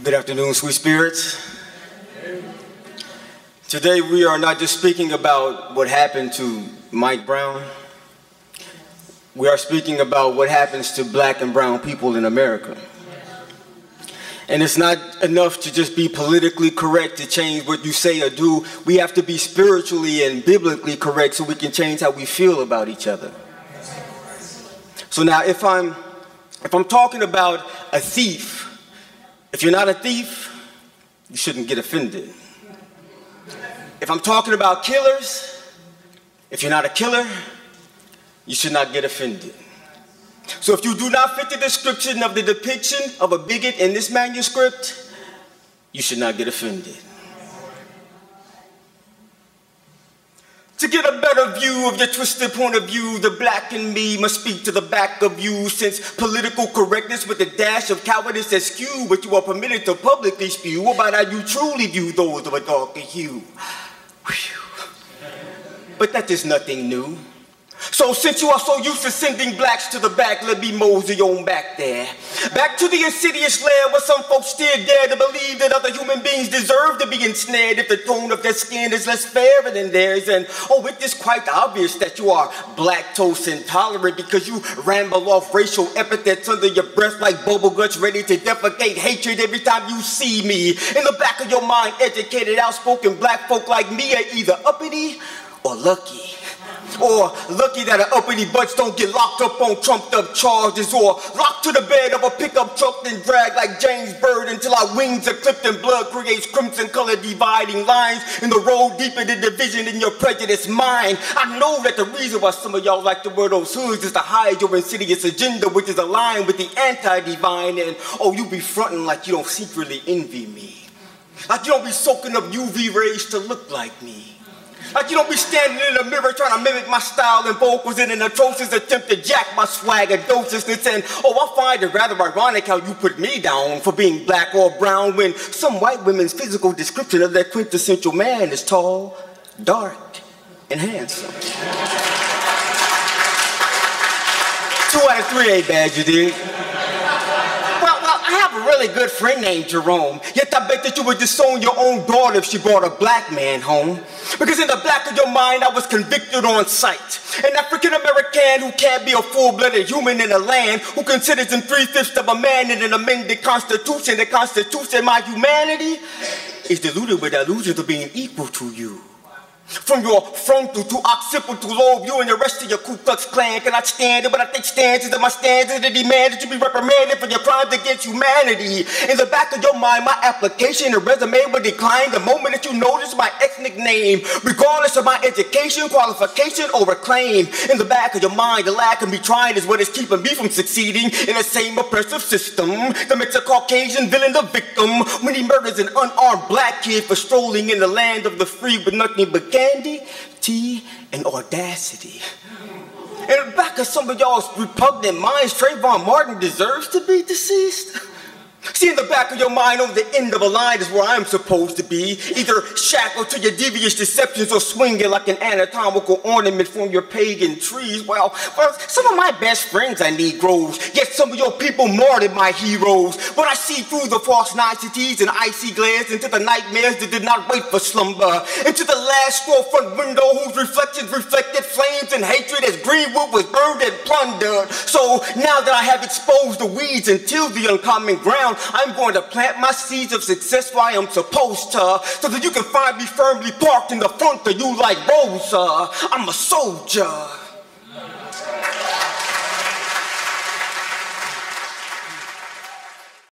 Good afternoon, sweet spirits. Today we are not just speaking about what happened to Mike Brown. We are speaking about what happens to black and brown people in America. And it's not enough to just be politically correct to change what you say or do. We have to be spiritually and biblically correct so we can change how we feel about each other. So now if I'm talking about a thief, if you're not a thief, you shouldn't get offended. If I'm talking about killers, if you're not a killer, you should not get offended. So if you do not fit the description of the depiction of a bigot in this manuscript, you should not get offended. To get a better view of your twisted point of view, the black in me must speak to the back of you, since political correctness with a dash of cowardice is skew, but you are permitted to publicly spew about how you truly view those of a darker hue. Whew. But that is nothing new. So since you are so used to sending blacks to the back, let me mosey on back there. Back to the insidious lair where some folks still dare to believe that other human beings deserve to be ensnared if the tone of their skin is less fairer than theirs. And oh, it is quite obvious that you are lactose intolerant because you ramble off racial epithets under your breath like bubble guts ready to defecate hatred every time you see me. In the back of your mind, educated, outspoken black folk like me are either uppity or lucky. Or lucky that our uppity butts don't get locked up on trumped up charges, or locked to the bed of a pickup truck and dragged like James Bird until our wings are clipped and blood creates crimson color dividing lines in the road deeper the division in your prejudice mind. I know that the reason why some of y'all like to wear those hoods is to hide your insidious agenda, which is aligned with the anti-divine. And oh, you be fronting like you don't secretly envy me, like you don't be soaking up UV rays to look like me. Like you don't be standing in the mirror trying to mimic my style and vocals in an atrocious attempt to jack my swagger dociousness. And oh, I find it rather ironic how you put me down for being black or brown when some white women's physical description of their quintessential man is tall, dark, and handsome. 2 out of 3 ain't bad, you dig? I have a really good friend named Jerome, yet I bet that you would disown your own daughter if she brought a black man home. Because in the back of your mind, I was convicted on sight. An African-American who can't be a full-blooded human in a land, who considers him 3/5 of a man in an amended constitution. The constitution, my humanity, is diluted with illusions of being equal to you. From your frontal to occipital lobe, you and the rest of your Ku Klux Klan cannot stand it, but I think stands is that my stance is to demand that you be reprimanded for your crimes against humanity. In the back of your mind, my application and resume will decline the moment that you notice my ethnic name, regardless of my education, qualification, or acclaim. In the back of your mind, the lack of me trying is what is keeping me from succeeding in the same oppressive system that makes a Caucasian villain the victim when he murders an unarmed black kid for strolling in the land of the free with nothing but candy, tea, and audacity. In the back of some of y'all's repugnant minds, Trayvon Martin deserves to be deceased. See, in the back of your mind, on the end of a line is where I'm supposed to be, either shackled to your devious deceptions or swinging like an anatomical ornament from your pagan trees. Well, some of my best friends are Negroes, yet some of your people more than my heroes. But I see through the false niceties and icy glares into the nightmares that did not wait for slumber, into the last storefront window whose reflections reflected flames and hatred as Greenwood was burned and plundered. So now that I have exposed the weeds and tilled the uncommon ground, I'm going to plant my seeds of success where I am supposed to, so that you can find me firmly parked in the front of you like Rosa. I'm a soldier.